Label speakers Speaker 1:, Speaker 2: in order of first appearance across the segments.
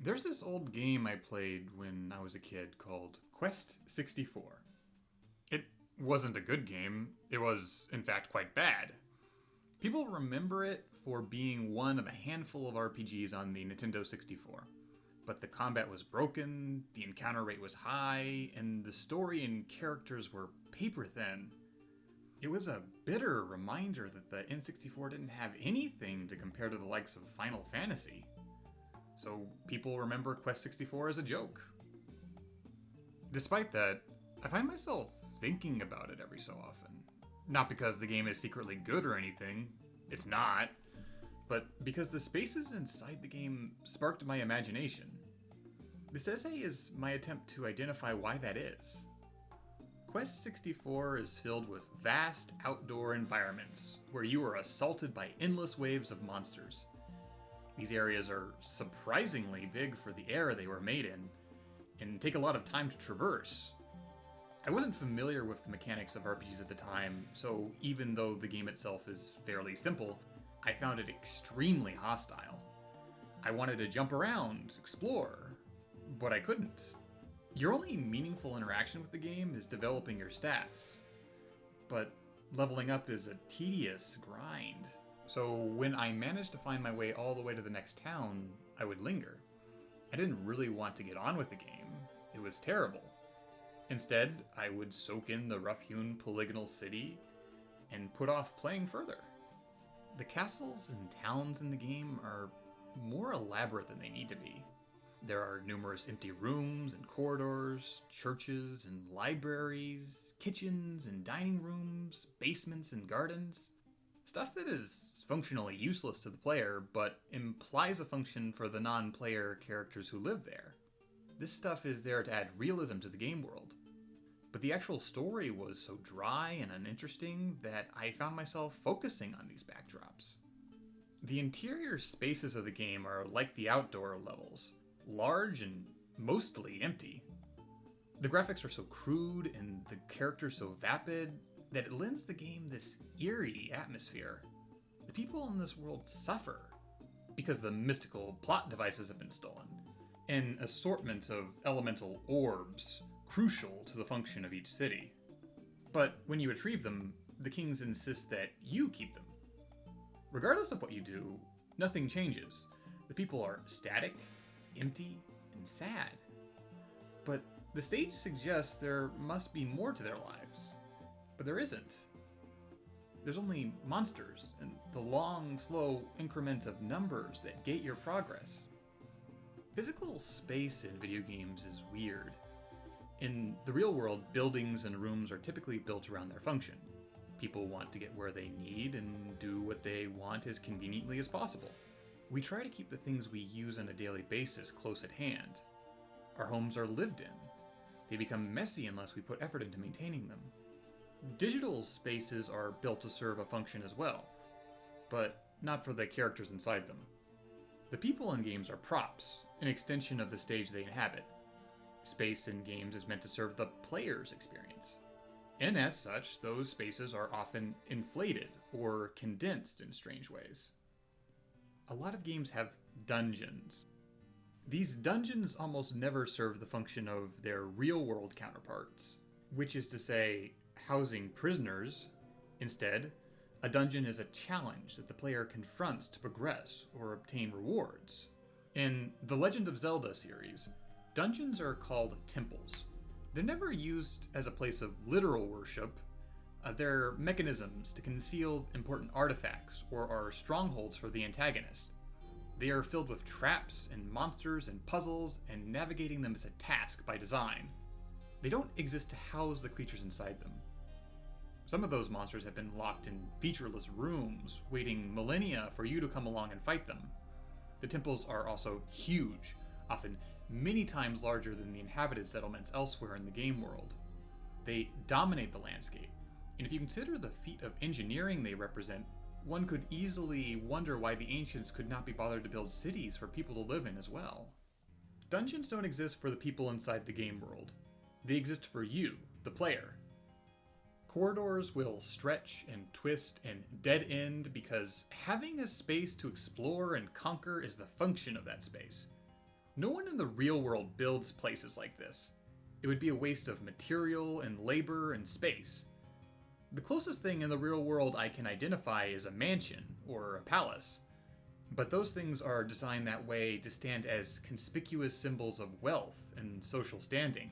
Speaker 1: There's this old game I played when I was a kid called Quest 64. It wasn't a good game. It was, in fact, quite bad. People remember it for being one of a handful of RPGs on the Nintendo 64. But the combat was broken, the encounter rate was high, and the story and characters were paper thin. It was a bitter reminder that the N64 didn't have anything to compare to the likes of Final Fantasy. So people remember Quest 64 as a joke. Despite that, I find myself thinking about it every so often. Not because the game is secretly good or anything, it's not, but because the spaces inside the game sparked my imagination. This essay is my attempt to identify why that is. Quest 64 is filled with vast outdoor environments where you are assaulted by endless waves of monsters. These areas are surprisingly big for the era they were made in, and take a lot of time to traverse. I wasn't familiar with the mechanics of RPGs at the time, so even though the game itself is fairly simple, I found it extremely hostile. I wanted to jump around, explore, but I couldn't. Your only meaningful interaction with the game is developing your stats, but leveling up is a tedious grind. So when I managed to find my way all the way to the next town, I would linger. I didn't really want to get on with the game. It was terrible. Instead, I would soak in the rough-hewn polygonal city and put off playing further. The castles and towns in the game are more elaborate than they need to be. There are numerous empty rooms and corridors, churches and libraries, kitchens and dining rooms, basements and gardens. Stuff that is functionally useless to the player, but implies a function for the non-player characters who live there. This stuff is there to add realism to the game world. But the actual story was so dry and uninteresting that I found myself focusing on these backdrops. The interior spaces of the game are like the outdoor levels, large and mostly empty. The graphics are so crude and the characters so vapid that it lends the game this eerie atmosphere. The people in this world suffer because the mystical plot devices have been stolen. An assortment of elemental orbs, crucial to the function of each city. But when you retrieve them, the kings insist that you keep them. Regardless of what you do, nothing changes. The people are static, empty, and sad. But the stage suggests there must be more to their lives. But there isn't. There's only monsters and the long, slow increment of numbers that gate your progress. Physical space in video games is weird. In the real world, buildings and rooms are typically built around their function. People want to get where they need and do what they want as conveniently as possible. We try to keep the things we use on a daily basis close at hand. Our homes are lived in. They become messy unless we put effort into maintaining them. Digital spaces are built to serve a function as well, but not for the characters inside them. The people in games are props, an extension of the stage they inhabit. Space in games is meant to serve the player's experience. And as such, those spaces are often inflated or condensed in strange ways. A lot of games have dungeons. These dungeons almost never serve the function of their real-world counterparts, which is to say, housing prisoners. Instead, a dungeon is a challenge that the player confronts to progress or obtain rewards. In the Legend of Zelda series, dungeons are called temples. They're never used as a place of literal worship. They're mechanisms to conceal important artifacts or are strongholds for the antagonist. They are filled with traps and monsters and puzzles, and navigating them is a task by design. They don't exist to house the creatures inside them. Some of those monsters have been locked in featureless rooms, waiting millennia for you to come along and fight them. The temples are also huge, often many times larger than the inhabited settlements elsewhere in the game world. They dominate the landscape, and if you consider the feat of engineering they represent, one could easily wonder why the ancients could not be bothered to build cities for people to live in as well. Dungeons don't exist for the people inside the game world. They exist for you, the player. Corridors will stretch and twist and dead end because having a space to explore and conquer is the function of that space. No one in the real world builds places like this. It would be a waste of material and labor and space. The closest thing in the real world I can identify is a mansion or a palace. But those things are designed that way to stand as conspicuous symbols of wealth and social standing.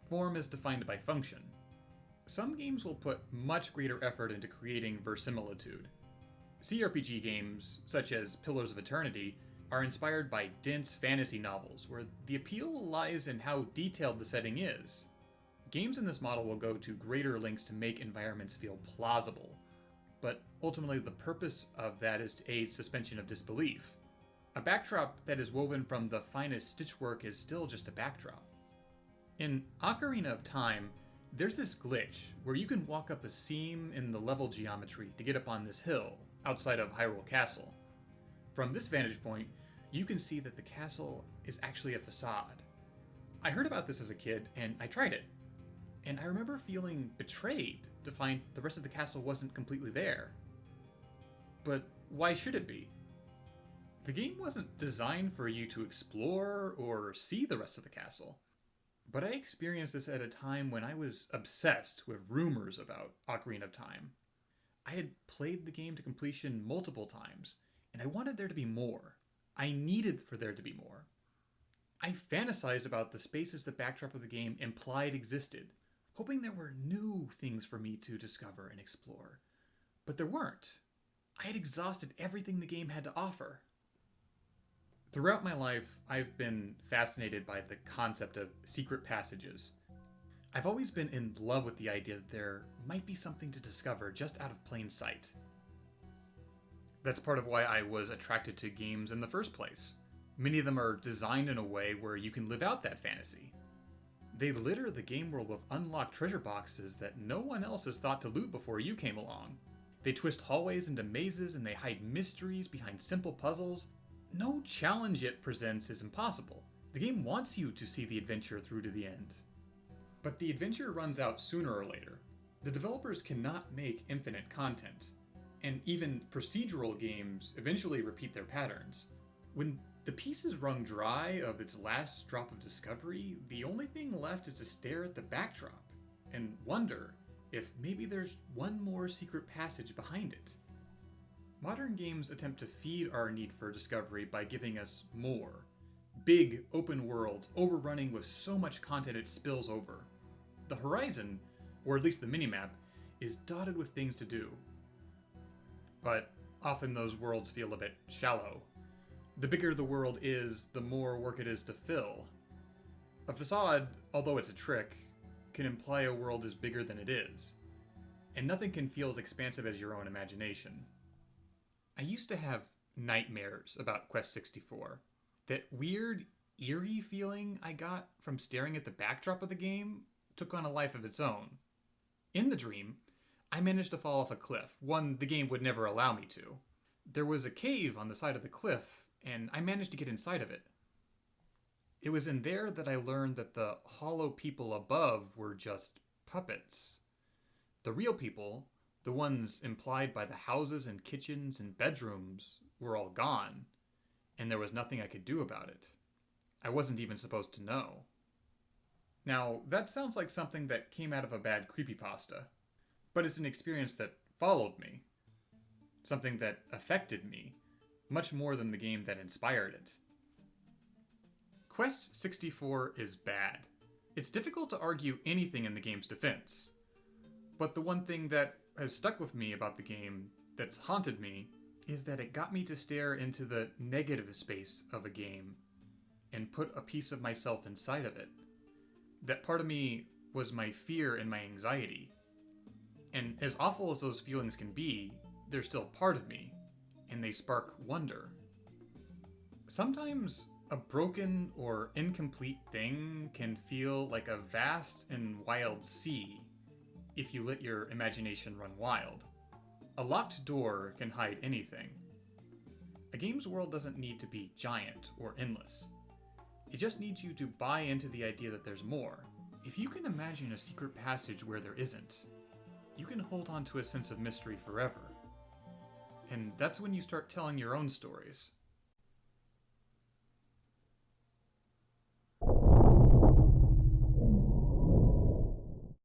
Speaker 1: Form is defined by function. Some games will put much greater effort into creating verisimilitude. CRPG games, such as Pillars of Eternity, are inspired by dense fantasy novels where the appeal lies in how detailed the setting is. Games in this model will go to greater lengths to make environments feel plausible, but ultimately the purpose of that is to aid suspension of disbelief. A backdrop that is woven from the finest stitchwork is still just a backdrop. In Ocarina of Time, there's this glitch where you can walk up a seam in the level geometry to get up on this hill outside of Hyrule Castle. From this vantage point, you can see that the castle is actually a facade. I heard about this as a kid and I tried it, and I remember feeling betrayed to find the rest of the castle wasn't completely there. But why should it be? The game wasn't designed for you to explore or see the rest of the castle. But I experienced this at a time when I was obsessed with rumors about Ocarina of Time. I had played the game to completion multiple times, and I wanted there to be more. I needed for there to be more. I fantasized about the spaces the backdrop of the game implied existed, hoping there were new things for me to discover and explore. But there weren't. I had exhausted everything the game had to offer. Throughout my life, I've been fascinated by the concept of secret passages. I've always been in love with the idea that there might be something to discover just out of plain sight. That's part of why I was attracted to games in the first place. Many of them are designed in a way where you can live out that fantasy. They litter the game world with unlocked treasure boxes that no one else has thought to loot before you came along. They twist hallways into mazes and they hide mysteries behind simple puzzles. No challenge it presents is impossible. The game wants you to see the adventure through to the end. But the adventure runs out sooner or later. The developers cannot make infinite content, and even procedural games eventually repeat their patterns. When the piece is wrung dry of its last drop of discovery, the only thing left is to stare at the backdrop and wonder if maybe there's one more secret passage behind it. Modern games attempt to feed our need for discovery by giving us more. Big, open worlds overrunning with so much content it spills over. The horizon, or at least the minimap, is dotted with things to do. But often those worlds feel a bit shallow. The bigger the world is, the more work it is to fill. A facade, although it's a trick, can imply a world is bigger than it is. And nothing can feel as expansive as your own imagination. I used to have nightmares about Quest 64. That weird, eerie feeling I got from staring at the backdrop of the game took on a life of its own. In the dream, I managed to fall off a cliff, one the game would never allow me to. There was a cave on the side of the cliff, and I managed to get inside of it. It was in there that I learned that the hollow people above were just puppets. The real people, the ones implied by the houses and kitchens and bedrooms, were all gone, and there was nothing I could do about it. I wasn't even supposed to know. Now, that sounds like something that came out of a bad creepypasta, but it's an experience that followed me. Something that affected me, much more than the game that inspired it. Quest 64 is bad. It's difficult to argue anything in the game's defense. But the one thing that has stuck with me about the game, that's haunted me, is that it got me to stare into the negative space of a game and put a piece of myself inside of it. That part of me was my fear and my anxiety. And as awful as those feelings can be, they're still part of me, and they spark wonder. Sometimes a broken or incomplete thing can feel like a vast and wild sea if you let your imagination run wild. A locked door can hide anything. A game's world doesn't need to be giant or endless. It just needs you to buy into the idea that there's more. If you can imagine a secret passage where there isn't, you can hold on to a sense of mystery forever. And that's when you start telling your own stories.